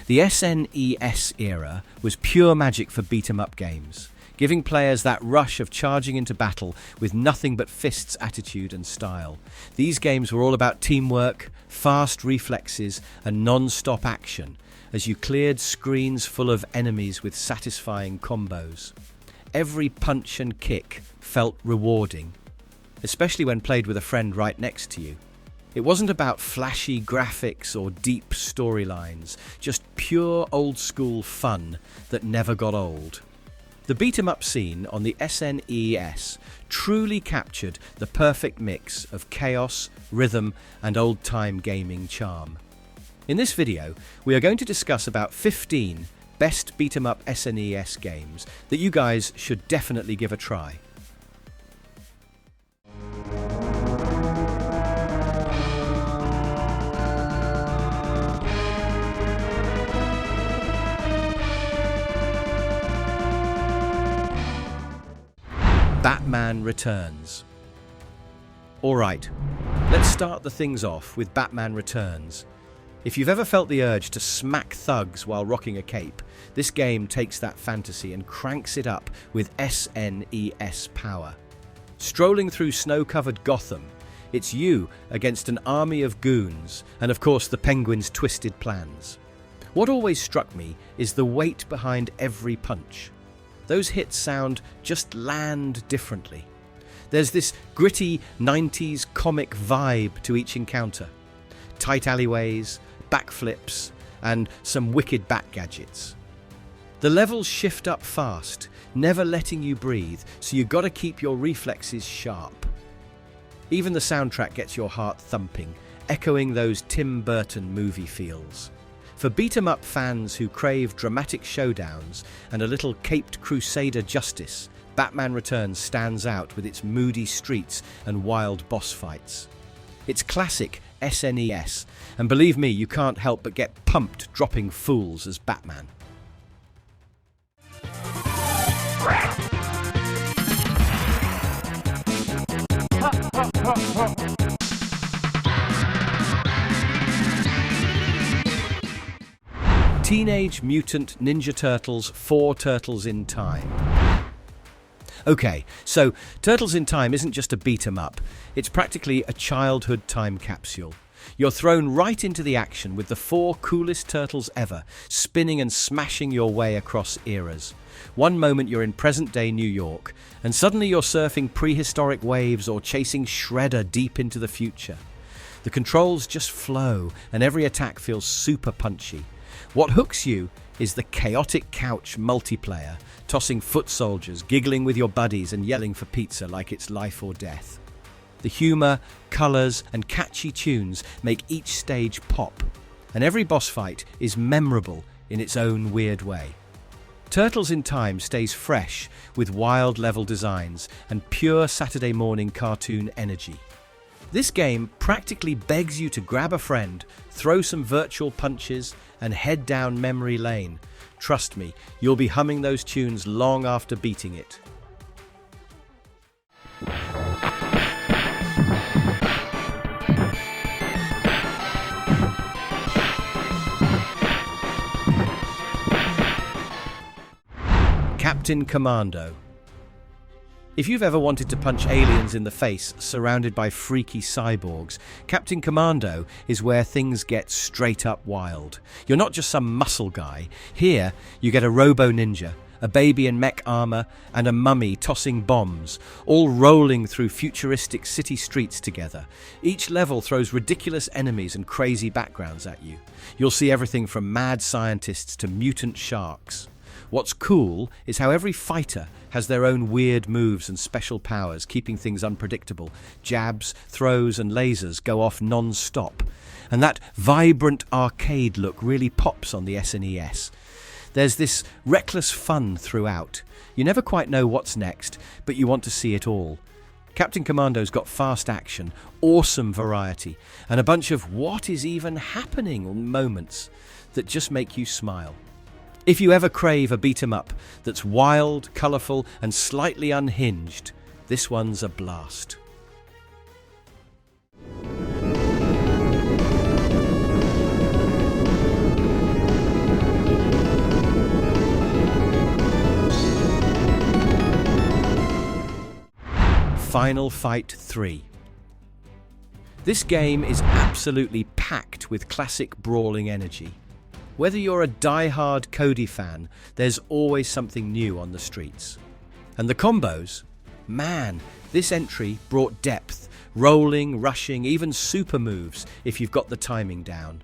The SNES era was pure magic for beat-em-up games, giving players that rush of charging into battle with nothing but fists, attitude and style. These games were all about teamwork, fast reflexes and non-stop action as you cleared screens full of enemies with satisfying combos. Every punch and kick felt rewarding, especially when played with a friend right next to you. It wasn't about flashy graphics or deep storylines, just pure old-school fun that never got old. The beat-em-up scene on the SNES truly captured the perfect mix of chaos, rhythm, and old-time gaming charm. In this video, we are going to discuss about 15 best beat-em-up SNES games that you guys should definitely give a try. Batman Returns. Alright, let's start the things off with Batman Returns. If you've ever felt the urge to smack thugs while rocking a cape, this game takes that fantasy and cranks it up with SNES power. Strolling through snow-covered Gotham, it's you against an army of goons, and of course the Penguin's twisted plans. What always struck me is the weight behind every punch. Those hits just land differently. There's this gritty 90s comic vibe to each encounter. Tight alleyways, backflips, and some wicked bat gadgets. The levels shift up fast, never letting you breathe, so you gotta keep your reflexes sharp. Even the soundtrack gets your heart thumping, echoing those Tim Burton movie feels. For beat-em-up fans who crave dramatic showdowns and a little caped crusader justice, Batman Returns stands out with its moody streets and wild boss fights. It's classic SNES, and believe me, you can't help but get pumped dropping fools as Batman. Teenage Mutant Ninja Turtles 4 Turtles in Time. Okay, so Turtles in Time isn't just a beat-em-up, it's practically a childhood time capsule. You're thrown right into the action with the 4 coolest turtles ever, spinning and smashing your way across eras. One moment you're in present-day New York, and suddenly you're surfing prehistoric waves or chasing Shredder deep into the future. The controls just flow, and every attack feels super punchy. What hooks you is the chaotic couch multiplayer, tossing foot soldiers, giggling with your buddies and yelling for pizza like it's life or death. The humour, colours and catchy tunes make each stage pop, and every boss fight is memorable in its own weird way. Turtles in Time stays fresh with wild level designs and pure Saturday morning cartoon energy. This game practically begs you to grab a friend, throw some virtual punches, and head down memory lane. Trust me, you'll be humming those tunes long after beating it. Captain Commando. If you've ever wanted to punch aliens in the face surrounded by freaky cyborgs, Captain Commando is where things get straight up wild. You're not just some muscle guy. Here, you get a robo-ninja, a baby in mech armor, and a mummy tossing bombs, all rolling through futuristic city streets together. Each level throws ridiculous enemies and crazy backgrounds at you. You'll see everything from mad scientists to mutant sharks. What's cool is how every fighter has their own weird moves and special powers, keeping things unpredictable. Jabs, throws and lasers go off non-stop. And that vibrant arcade look really pops on the SNES. There's this reckless fun throughout. You never quite know what's next, but you want to see it all. Captain Commando's got fast action, awesome variety, and a bunch of what is even happening moments that just make you smile. If you ever crave a beat-em-up that's wild, colourful and slightly unhinged, this one's a blast. Final Fight 3. This game is absolutely packed with classic brawling energy. Whether you're a die-hard Cody fan, there's always something new on the streets. And the combos? Man, this entry brought depth, rolling, rushing, even super moves if you've got the timing down.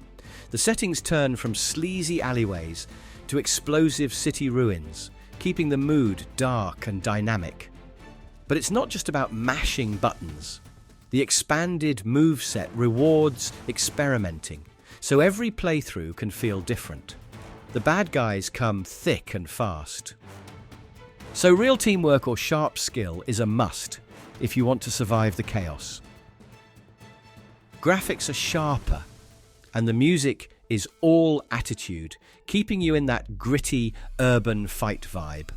The settings turn from sleazy alleyways to explosive city ruins, keeping the mood dark and dynamic. But it's not just about mashing buttons. The expanded moveset rewards experimenting, so every playthrough can feel different. The bad guys come thick and fast. So real teamwork or sharp skill is a must if you want to survive the chaos. Graphics are sharper, and the music is all attitude, keeping you in that gritty, urban fight vibe.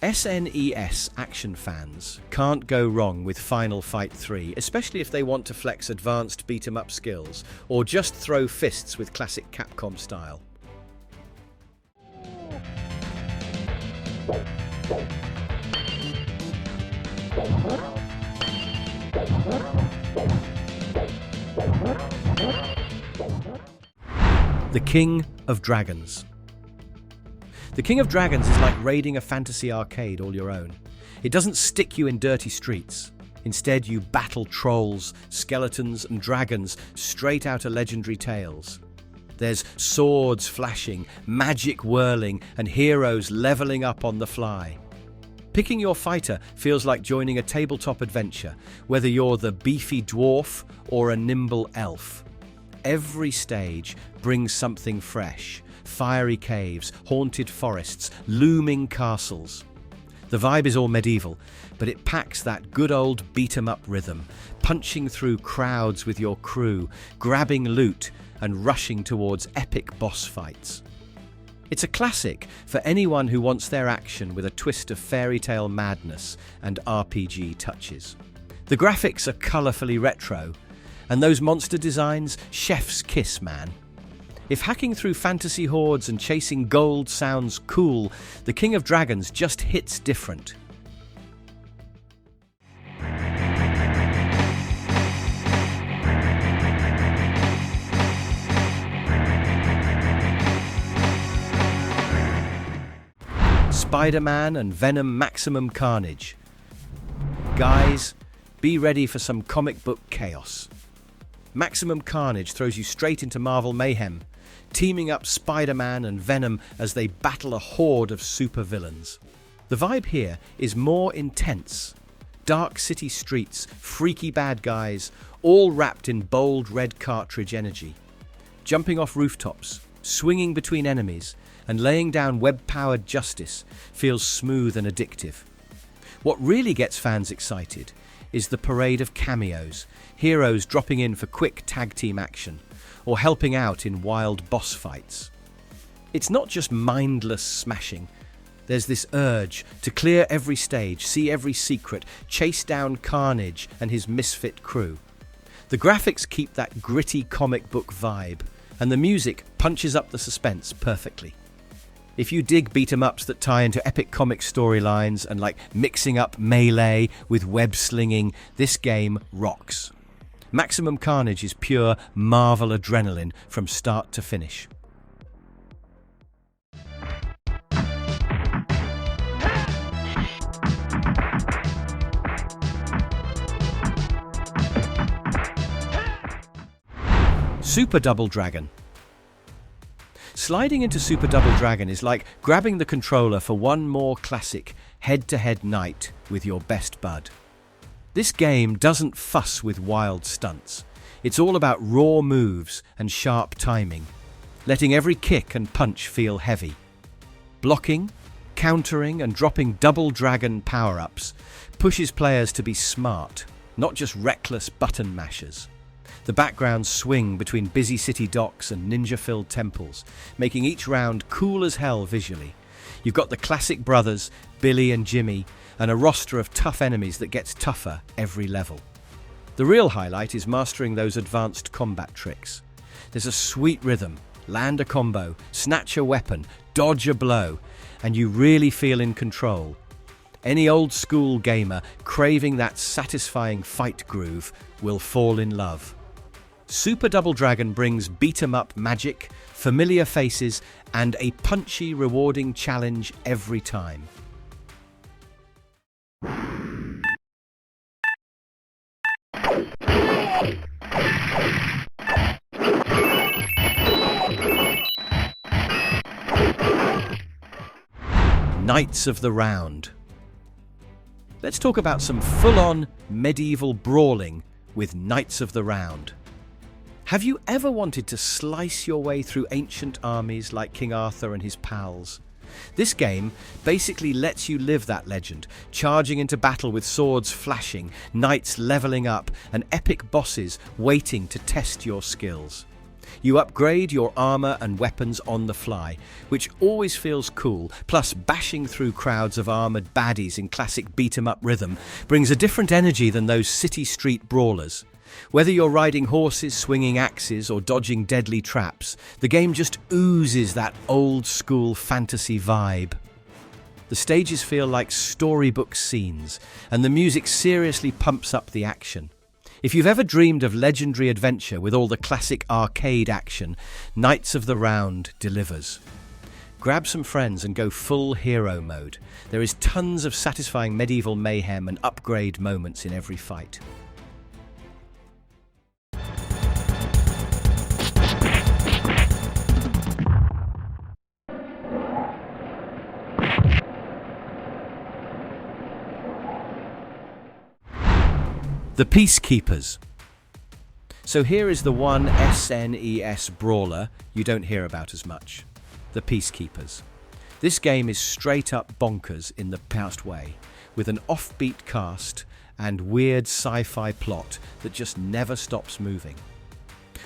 SNES action fans can't go wrong with Final Fight 3, especially if they want to flex advanced beat-em-up skills or just throw fists with classic Capcom style. The King of Dragons. The King of Dragons is like raiding a fantasy arcade all your own. It doesn't stick you in dirty streets. Instead, you battle trolls, skeletons, and dragons straight out of legendary tales. There's swords flashing, magic whirling, and heroes leveling up on the fly. Picking your fighter feels like joining a tabletop adventure, whether you're the beefy dwarf or a nimble elf. Every stage brings something fresh. Fiery caves, haunted forests, looming castles. The vibe is all medieval, but it packs that good old beat-em-up rhythm, punching through crowds with your crew, grabbing loot, and rushing towards epic boss fights. It's a classic for anyone who wants their action with a twist of fairy tale madness and RPG touches. The graphics are colourfully retro, and those monster designs, chef's kiss, man. If hacking through fantasy hordes and chasing gold sounds cool, the King of Dragons just hits different. Spider-Man and Venom Maximum Carnage. Guys, be ready for some comic book chaos. Maximum Carnage throws you straight into Marvel mayhem, teaming up Spider-Man and Venom as they battle a horde of supervillains. The vibe here is more intense. Dark city streets, freaky bad guys, all wrapped in bold red cartridge energy. Jumping off rooftops, swinging between enemies, and laying down web-powered justice feels smooth and addictive. What really gets fans excited is the parade of cameos, heroes dropping in for quick tag team action, or helping out in wild boss fights. It's not just mindless smashing. There's this urge to clear every stage, see every secret, chase down Carnage and his misfit crew. The graphics keep that gritty comic book vibe, and the music punches up the suspense perfectly. If you dig beat-em-ups that tie into epic comic storylines and like mixing up melee with web slinging, this game rocks. Maximum Carnage is pure Marvel adrenaline from start to finish. Super Double Dragon. Sliding into Super Double Dragon is like grabbing the controller for one more classic head-to-head night with your best bud. This game doesn't fuss with wild stunts. It's all about raw moves and sharp timing, letting every kick and punch feel heavy. Blocking, countering, and dropping double dragon power-ups pushes players to be smart, not just reckless button mashers. The backgrounds swing between busy city docks and ninja-filled temples, making each round cool as hell visually. You've got the classic brothers, Billy and Jimmy, and a roster of tough enemies that gets tougher every level. The real highlight is mastering those advanced combat tricks. There's a sweet rhythm, land a combo, snatch a weapon, dodge a blow, and you really feel in control. Any old-school gamer craving that satisfying fight groove will fall in love. Super Double Dragon brings beat-em-up magic, familiar faces, and a punchy, rewarding challenge every time. Knights of the Round. Let's talk about some full-on medieval brawling with Knights of the Round. Have you ever wanted to slice your way through ancient armies like King Arthur and his pals? This game basically lets you live that legend, charging into battle with swords flashing, knights leveling up, and epic bosses waiting to test your skills. You upgrade your armor and weapons on the fly, which always feels cool, plus bashing through crowds of armored baddies in classic beat-em-up rhythm brings a different energy than those city street brawlers. Whether you're riding horses, swinging axes, or dodging deadly traps, the game just oozes that old-school fantasy vibe. The stages feel like storybook scenes, and the music seriously pumps up the action. If you've ever dreamed of legendary adventure with all the classic arcade action, Knights of the Round delivers. Grab some friends and go full hero mode. There is tons of satisfying medieval mayhem and upgrade moments in every fight. The Peacekeepers. So here is the one SNES brawler you don't hear about as much. The Peacekeepers. This game is straight up bonkers in the best way, with an offbeat cast and weird sci-fi plot that just never stops moving.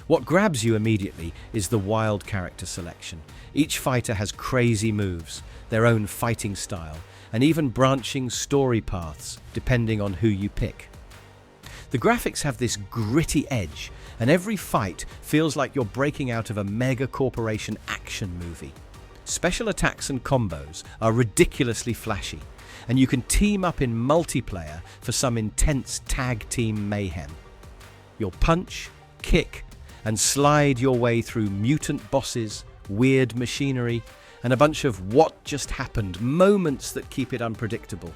What grabs you immediately is the wild character selection. Each fighter has crazy moves, their own fighting style, and even branching story paths depending on who you pick. The graphics have this gritty edge, and every fight feels like you're breaking out of a mega corporation action movie. Special attacks and combos are ridiculously flashy, and you can team up in multiplayer for some intense tag team mayhem. You'll punch, kick, and slide your way through mutant bosses, weird machinery, and a bunch of what just happened moments that keep it unpredictable.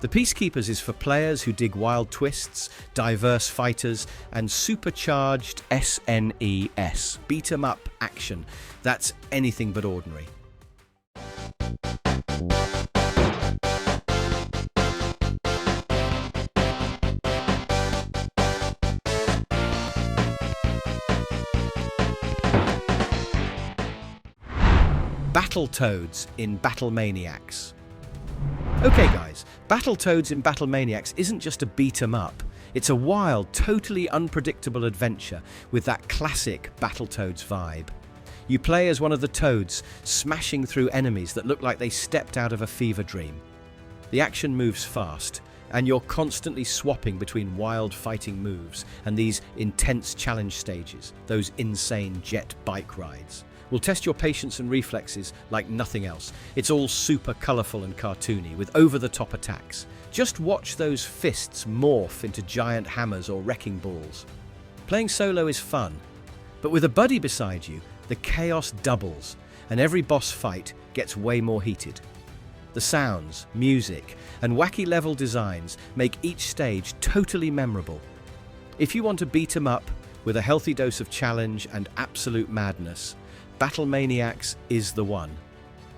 The Peacekeepers is for players who dig wild twists, diverse fighters, and supercharged SNES, beat-em-up action that's anything but ordinary. Battletoads in Battlemaniacs. Okay guys, Battletoads in Battlemaniacs isn't just a beat-em-up, it's a wild, totally unpredictable adventure with that classic Battletoads vibe. You play as one of the Toads, smashing through enemies that look like they stepped out of a fever dream. The action moves fast, and you're constantly swapping between wild fighting moves and these intense challenge stages, those insane jet bike rides. Will test your patience and reflexes like nothing else. It's all super colourful and cartoony, with over-the-top attacks. Just watch those fists morph into giant hammers or wrecking balls. Playing solo is fun, but with a buddy beside you, the chaos doubles, and every boss fight gets way more heated. The sounds, music, and wacky level designs make each stage totally memorable. If you want to beat 'em up with a healthy dose of challenge and absolute madness, Battlemaniacs is the one.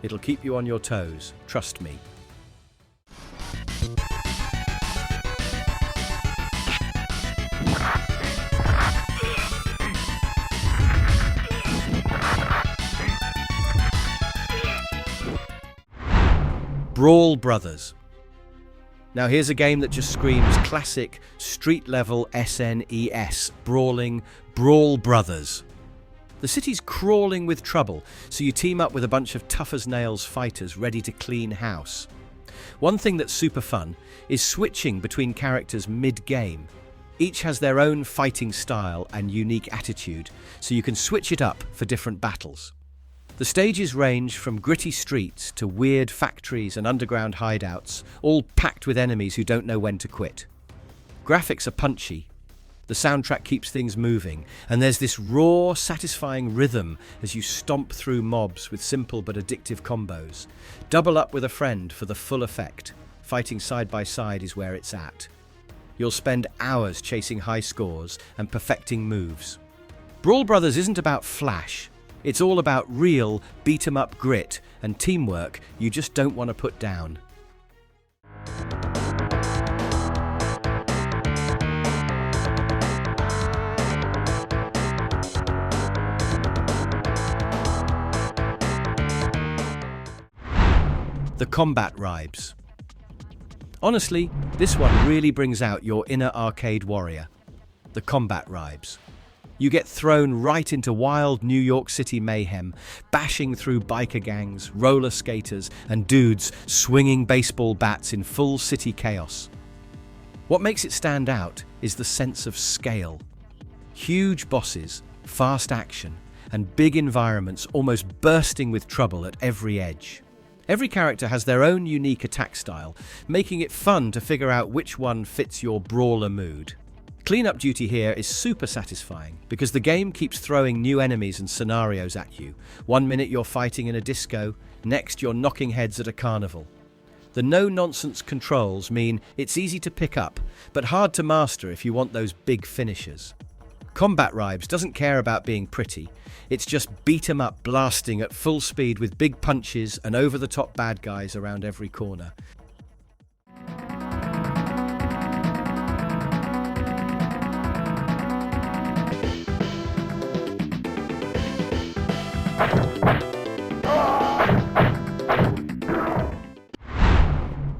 It'll keep you on your toes, trust me. Brawl Brothers. Now here's a game that just screams classic street-level SNES brawling Brawl Brothers. The city's crawling with trouble, so you team up with a bunch of tough-as-nails fighters ready to clean house. One thing that's super fun is switching between characters mid-game. Each has their own fighting style and unique attitude, so you can switch it up for different battles. The stages range from gritty streets to weird factories and underground hideouts, all packed with enemies who don't know when to quit. Graphics are punchy. The soundtrack keeps things moving, and there's this raw, satisfying rhythm as you stomp through mobs with simple but addictive combos. Double up with a friend for the full effect. Fighting side by side is where it's at. You'll spend hours chasing high scores and perfecting moves. Brawl Brothers isn't about flash. It's all about real, beat-em-up grit and teamwork you just don't want to put down. The Combatribes. Honestly, this one really brings out your inner arcade warrior. The Combatribes. You get thrown right into wild New York City mayhem, bashing through biker gangs, roller skaters, and dudes swinging baseball bats in full city chaos. What makes it stand out is the sense of scale. Huge bosses, fast action, and big environments almost bursting with trouble at every edge. Every character has their own unique attack style, making it fun to figure out which one fits your brawler mood. Cleanup duty here is super satisfying because the game keeps throwing new enemies and scenarios at you. 1 minute you're fighting in a disco, next you're knocking heads at a carnival. The no-nonsense controls mean it's easy to pick up, but hard to master if you want those big finishers. Combatribes doesn't care about being pretty. It's just beat 'em up blasting at full speed with big punches and over-the-top bad guys around every corner.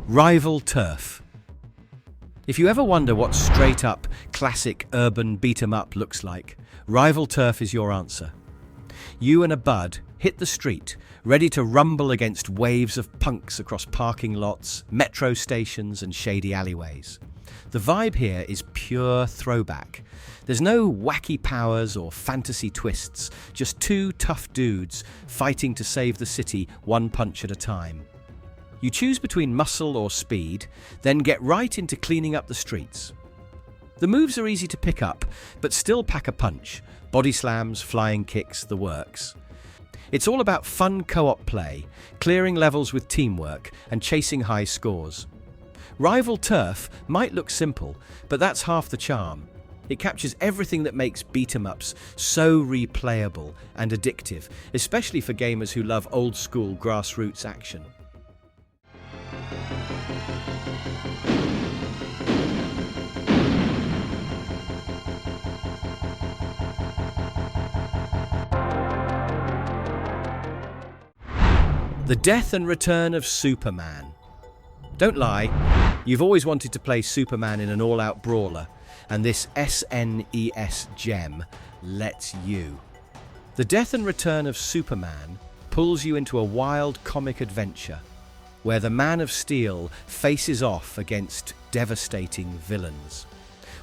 Rival Turf. If you ever wonder what straight-up, classic urban beat-em-up looks like, Rival Turf is your answer. You and a bud hit the street, ready to rumble against waves of punks across parking lots, metro stations, and shady alleyways. The vibe here is pure throwback. There's no wacky powers or fantasy twists, just two tough dudes fighting to save the city one punch at a time. You choose between muscle or speed, then get right into cleaning up the streets. The moves are easy to pick up, but still pack a punch. Body slams, flying kicks, the works. It's all about fun co-op play, clearing levels with teamwork, and chasing high scores. Rival Turf might look simple, but that's half the charm. It captures everything that makes beat-em-ups so replayable and addictive, especially for gamers who love old-school grassroots action. The Death and Return of Superman. Don't lie, you've always wanted to play Superman in an all-out brawler, and this SNES gem lets you. The Death and Return of Superman pulls you into a wild comic adventure, where the Man of Steel faces off against devastating villains.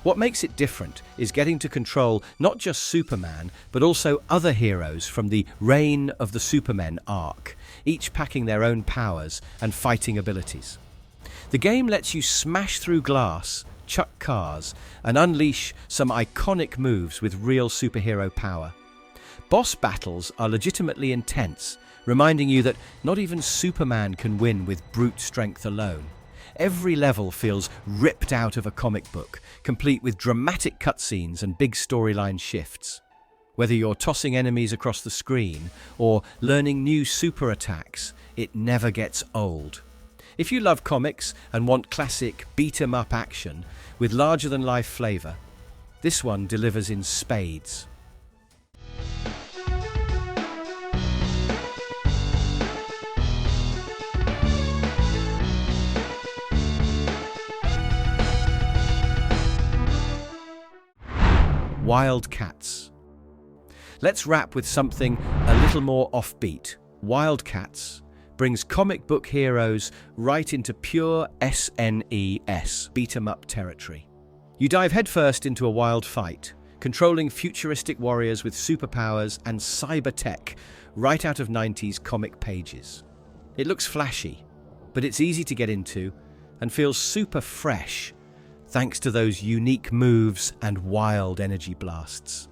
What makes it different is getting to control not just Superman, but also other heroes from the Reign of the Supermen arc, each packing their own powers and fighting abilities. The game lets you smash through glass, chuck cars, and unleash some iconic moves with real superhero power. Boss battles are legitimately intense, reminding you that not even Superman can win with brute strength alone. Every level feels ripped out of a comic book, complete with dramatic cutscenes and big storyline shifts. Whether you're tossing enemies across the screen or learning new super attacks, it never gets old. If you love comics and want classic beat-em-up action with larger-than-life flavor, this one delivers in spades. Wild C.A.T.S. Let's wrap with something a little more offbeat. Wild C.A.T.S. brings comic book heroes right into pure SNES beat-em-up territory. You dive headfirst into a wild fight, controlling futuristic warriors with superpowers and cyber tech right out of 90s comic pages. It looks flashy, but it's easy to get into and feels super fresh thanks to those unique moves and wild energy blasts.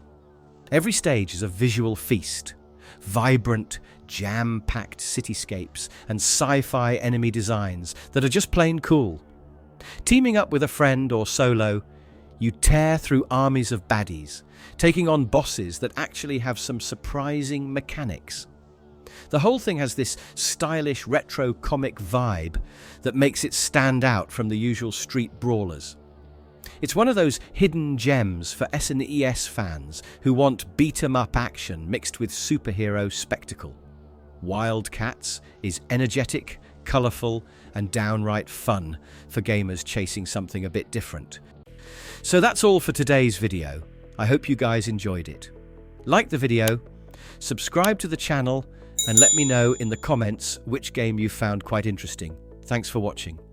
Every stage is a visual feast, vibrant, jam-packed cityscapes and sci-fi enemy designs that are just plain cool. Teaming up with a friend or solo, you tear through armies of baddies, taking on bosses that actually have some surprising mechanics. The whole thing has this stylish retro comic vibe that makes it stand out from the usual street brawlers. It's one of those hidden gems for SNES fans who want beat-em-up action mixed with superhero spectacle. Wild C.A.T.S is energetic, colourful, and downright fun for gamers chasing something a bit different. So that's all for today's video. I hope you guys enjoyed it. Like the video, subscribe to the channel, and let me know in the comments which game you found quite interesting. Thanks for watching.